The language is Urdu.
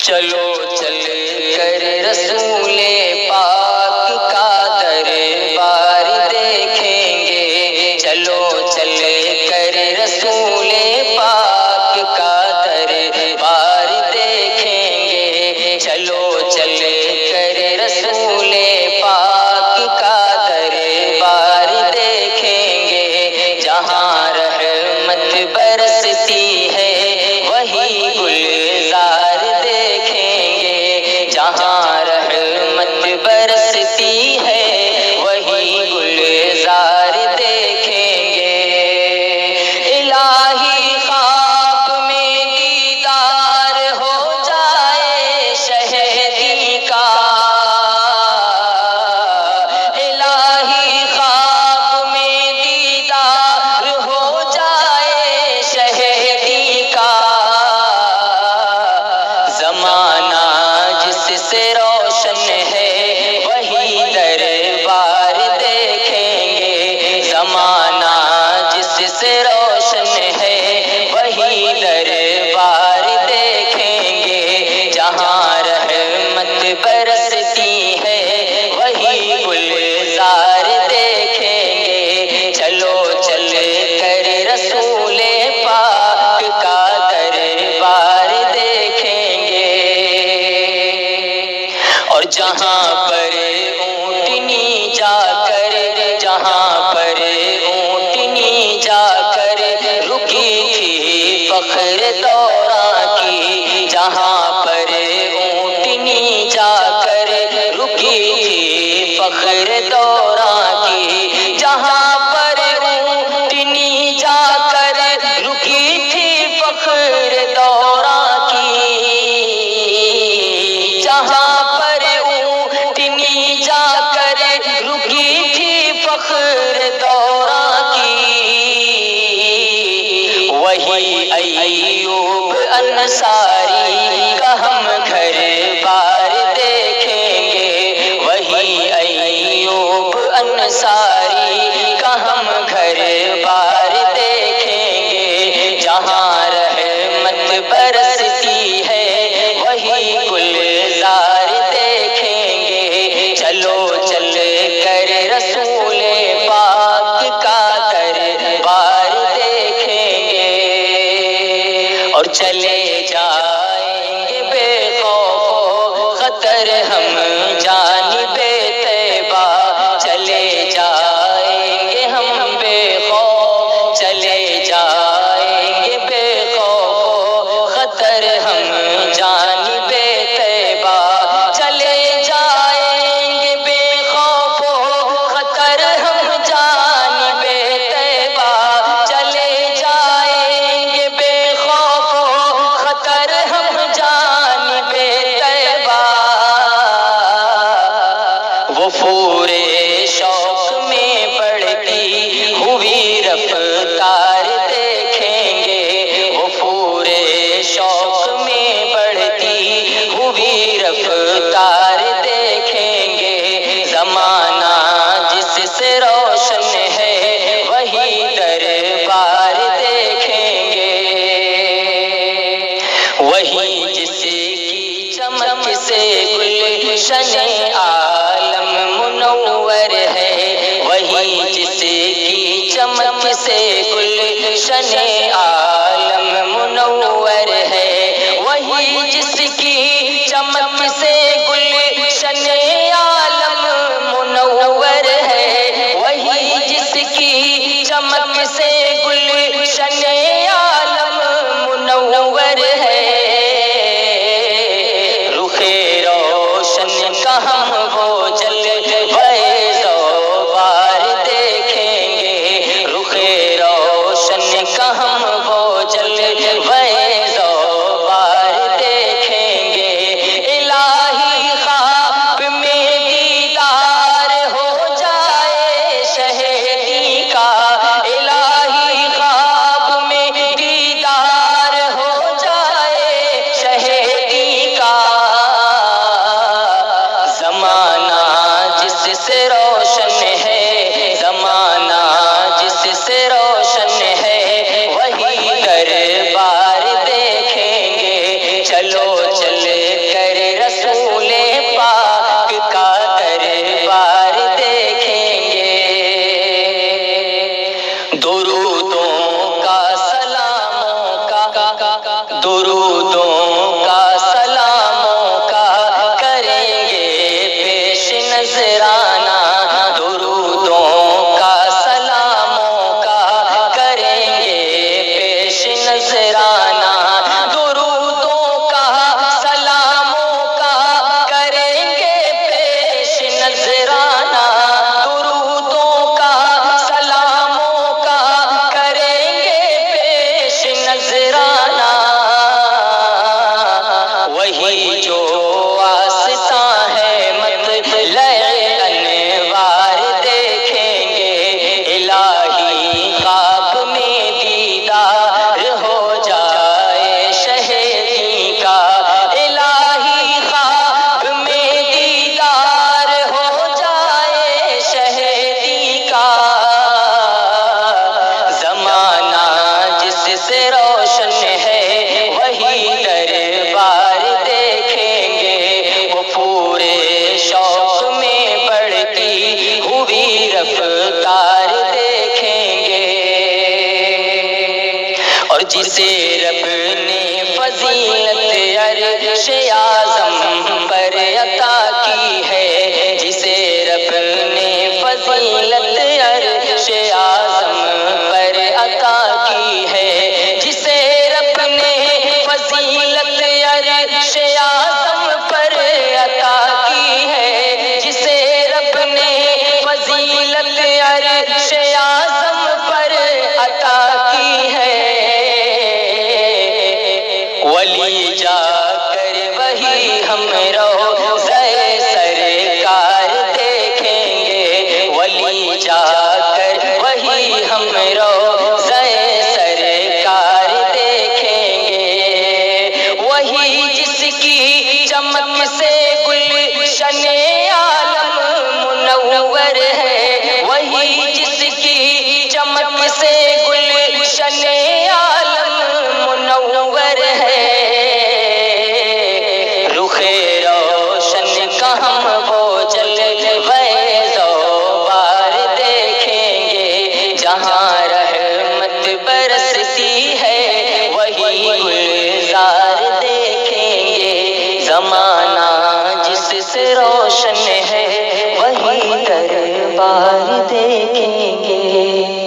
چلو چل کر رسول پاک کا دربار دیکھیں گے، چلو چل کر رسول پاک کا دربار دیکھیں گے، چلو چل کر رسول پاک کا دربار دیکھیں گے، جہاں رحمت برستی ہے وہی گلزار دیکھیں گے، جہاں رحمت برستی ہے وہی گلزار دیکھیں گے۔ الہی خواب میں دیدار ہو جائے شہیدی کا، الہی خواب میں دیدار ہو جائے شہیدی کا، زمانہ جس سے روشن ہے وہی دربار دیکھیں گے، زمانہ جس سے روشن ہے وہی دربار دیکھیں گے، جہاں رحمت برستی ہے وہی گلزار دیکھیں گے، چلو چل کر رسول پاک کا دربار دیکھیں گے۔ اور جہاں پر اونٹنی جا کر، جہاں پر اونٹنی جا کر رکی تھی فخر دوراں کی، جہاں پر اونٹنی جا کر رکی تھی فخر دوراں کی، جہاں پر اونٹنی جا کر رکی تھی فخر دوراں کی، جہاں پر اونٹنی جا کر رکی تھی فخر دوراں کی، وہی ایوب انصاری کا ہم گھر بار دیکھیں گے، وہی ایوب انصاری کا ہم گھر بار دیکھیں گے، جہاں رحمت برستی ہے وہی گلزار دیکھیں گے، چلو چل کر رسول پاک کا دربار دیکھیں گے، اور چلے جائیں گے بے خوف و خطر ہم جانب طیبہ، چلے جائیں گے ہم بے خوف، چلے جائیں گے بے خوف و خطر ہم جانب طیبہ، چلے جائیں گے بے خوف و خطر ہم جانب طیبہ، چلے جائیں گے بے خوف و خطر ہم جانب طیبہ، وہ پورے شوق میں بڑھتی ہوئی رفتار دیکھیں گے، وہ پورے شوق میں بڑھتی ہوئی رفتار دیکھیں گے، زمانہ جس سے روشن ہے وہی دربار دیکھیں گے، وہی جس کی چمک سے گلشن عالم منور ہے، وہی جس کی چمک سے گلشن عالم منور ہے، وہی جس کی چمک سے گلشن عالم منور ہے، وہی جس کی چمک سے گلشن عالم منور ہے، رخ روشن کا ہم وہ جلوۂ زوبار دیکھیں گے، رخ روشن کا ہم وہی جو آستاں ہے مطلع انوار دیکھیں گے، الہی خواب میں دیدار ہو جائے شہیدی کا، الہی خواب میں دیدار ہو جائے شہیدی کا، زمانہ جس سے روشن ہے وہی دربار دیکھیں گے، وہ پورے شوق میں بڑھتی ہوئی رفتار دیکھیں گے، اور جسے رب نے فضیلت عرش اعظم پر عطا کی ہے، جسے رب نے فضیلت عرش اعظم پر عطا کی ہے، جسے رب نے فضیلت عرش اعظم پر عطا کی ہے، جسے رب نے فضیلت عرش اعظم پر عطا کی ہے، ولی جا کر وہی ہم روضہ سرکار دیکھیں گے، ولی جا کر وہی ہم روضہ سرکار دیکھیں گے، وہی جس کی چمک سے گلشن عالم منور ہے، وہی جس کی چمک سے گلشن عالم منور ہے، رخ روشن کا ہم وہ جلوے زوبار دیکھیں گے، جہاں رحمت برستی ہے وہی گلزار دیکھیں گے، زمانہ جس سے روشن ہے وہی دربار دیکھیں گے۔